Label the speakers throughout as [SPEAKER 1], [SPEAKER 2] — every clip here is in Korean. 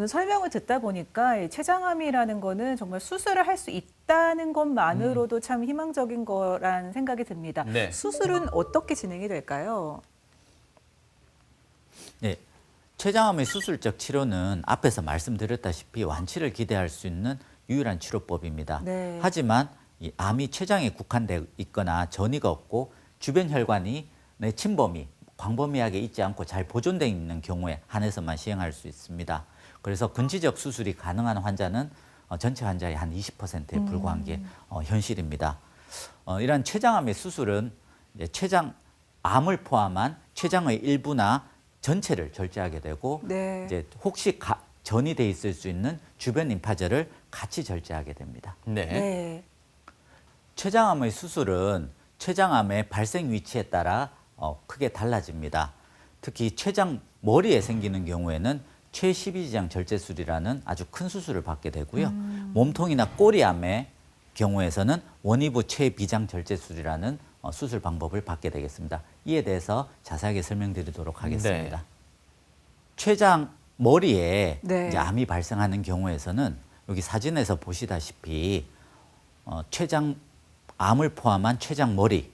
[SPEAKER 1] 저는 설명을 듣다 보니까 이 췌장암이라는 거는 정말 수술을 할 수 있다는 것만으로도 참 희망적인 거란 생각이 듭니다.
[SPEAKER 2] 네.
[SPEAKER 1] 수술은 어떻게 진행이 될까요?
[SPEAKER 3] 네, 췌장암의 수술적 치료는 앞에서 말씀드렸다시피 완치를 기대할 수 있는 유일한 치료법입니다.
[SPEAKER 1] 네.
[SPEAKER 3] 하지만 이 암이 췌장에 국한되어 있거나 전이가 없고 주변 혈관이 침범이 광범위하게 있지 않고 잘 보존되어 있는 경우에 한해서만 시행할 수 있습니다. 그래서 근시적 수술이 가능한 환자는 전체 환자의 한 20%에 불과한 게 현실입니다. 이러한 췌장암의 수술은 이제 췌장암을 포함한 췌장의 일부나 전체를 절제하게 되고
[SPEAKER 1] 네.
[SPEAKER 3] 이제 혹시 전이 돼 있을 수 있는 주변 림파절을 같이 절제하게 됩니다.
[SPEAKER 2] 네.
[SPEAKER 1] 네.
[SPEAKER 3] 췌장암의 수술은 췌장암의 발생 위치에 따라 크게 달라집니다. 특히 췌장 머리에 생기는 경우에는 최12지장 절제술이라는 아주 큰 수술을 받게 되고요. 몸통이나 꼬리암의 경우에서는 원위부 최비장 절제술이라는 수술 방법을 받게 되겠습니다. 이에 대해서 자세하게 설명드리도록 하겠습니다.
[SPEAKER 2] 네.
[SPEAKER 3] 췌장 머리에
[SPEAKER 1] 네.
[SPEAKER 3] 이제 암이 발생하는 경우에서는 여기 사진에서 보시다시피 췌장암을 포함한 췌장 머리,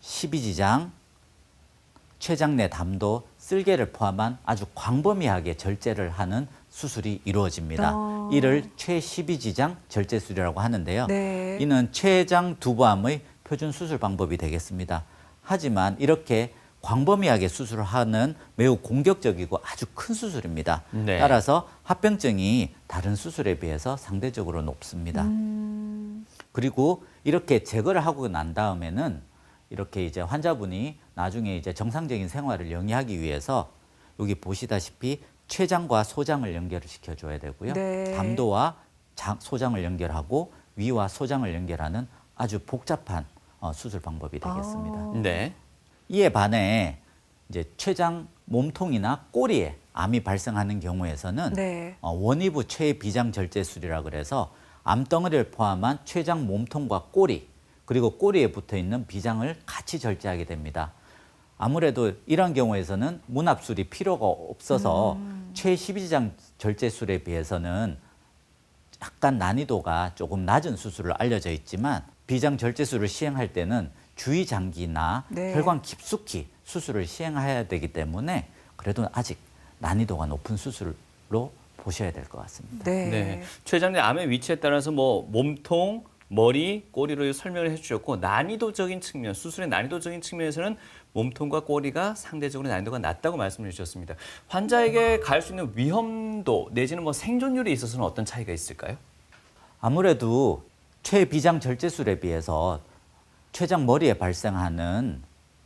[SPEAKER 3] 12지장, 췌장 내 담도, 쓸개를 포함한 아주 광범위하게 절제를 하는 수술이 이루어집니다. 이를 최12지장 절제술이라고 하는데요.
[SPEAKER 1] 네.
[SPEAKER 3] 이는 췌장 두부암의 표준 수술 방법이 되겠습니다. 하지만 이렇게 광범위하게 수술을 하는 매우 공격적이고 아주 큰 수술입니다.
[SPEAKER 2] 네.
[SPEAKER 3] 따라서 합병증이 다른 수술에 비해서 상대적으로 높습니다. 그리고 이렇게 제거를 하고 난 다음에는 이렇게 이제 환자분이 나중에 이제 정상적인 생활을 영위하기 위해서 여기 보시다시피 췌장과 소장을 연결을 시켜줘야 되고요.
[SPEAKER 1] 네.
[SPEAKER 3] 담도와 소장을 연결하고 위와 소장을 연결하는 아주 복잡한 수술 방법이 되겠습니다.
[SPEAKER 2] 네.
[SPEAKER 3] 이에 반해 이제 췌장 몸통이나 꼬리에 암이 발생하는 경우에서는
[SPEAKER 1] 네.
[SPEAKER 3] 원위부 최비장 절제술이라 그래서 암덩어리를 포함한 췌장 몸통과 꼬리 그리고 꼬리에 붙어 있는 비장을 같이 절제하게 됩니다. 아무래도 이런 경우에서는 문합술이 필요가 없어서 최12지장 절제술에 비해서는 약간 난이도가 조금 낮은 수술로 알려져 있지만 비장 절제술을 시행할 때는 주의 장기나
[SPEAKER 1] 네.
[SPEAKER 3] 혈관 깊숙이 수술을 시행해야 되기 때문에 그래도 아직 난이도가 높은 수술로 보셔야 될 것 같습니다.
[SPEAKER 1] 네.
[SPEAKER 2] 네. 췌장 내 암의 위치에 따라서 뭐 몸통, 머리, 꼬리로 설명을 해주셨고 난이도적인 측면, 수술의 난이도적인 측면에서는 몸통과 꼬리가 상대적으로 난이도가 낮다고 말씀해 주셨습니다. 환자에게 가할 수 있는 위험도 내지는 뭐 생존율에 있어서는 어떤 차이가 있을까요?
[SPEAKER 3] 아무래도 최비장 절제술에 비해서 췌장 머리에 발생하는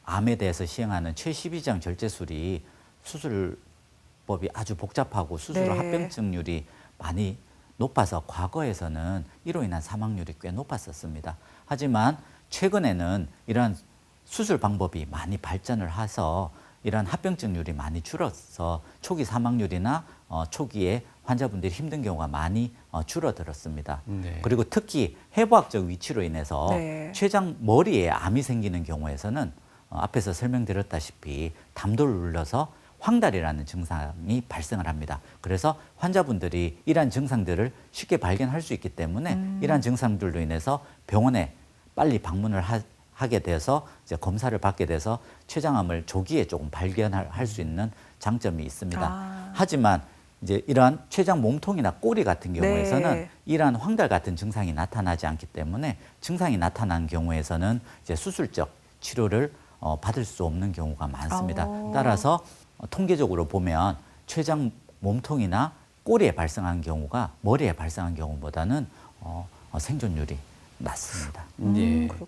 [SPEAKER 3] 암에 대해서 시행하는 최12지장 절제술이 수술법이 아주 복잡하고 수술
[SPEAKER 1] 네.
[SPEAKER 3] 합병증률이 많이 높아서 과거에서는 이로 인한 사망률이 꽤 높았었습니다. 하지만 최근에는 이러한 수술 방법이 많이 발전을 해서 이러한 합병증률이 많이 줄어서 초기 사망률이나 초기에 환자분들이 힘든 경우가 많이 줄어들었습니다.
[SPEAKER 2] 네.
[SPEAKER 3] 그리고 특히 해부학적 위치로 인해서
[SPEAKER 1] 네.
[SPEAKER 3] 췌장 머리에 암이 생기는 경우에서는 앞에서 설명드렸다시피 담도를 눌러서 황달이라는 증상이 발생을 합니다. 그래서 환자분들이 이러한 증상들을 쉽게 발견할 수 있기 때문에 이러한 증상들로 인해서 병원에 빨리 방문을 하게 돼서 이제 검사를 받게 돼서 췌장암을 조기에 조금 발견할 수 있는 장점이 있습니다. 하지만 이제 이러한 췌장 몸통이나 꼬리 같은 경우에서는
[SPEAKER 1] 네.
[SPEAKER 3] 이러한 황달 같은 증상이 나타나지 않기 때문에 증상이 나타난 경우에서는 이제 수술적 치료를 받을 수 없는 경우가 많습니다. 따라서 통계적으로 보면 췌장 몸통이나 꼬리에 발생한 경우가 머리에 발생한 경우보다는 생존율이 낮습니다.
[SPEAKER 2] 예.
[SPEAKER 1] 그렇군요.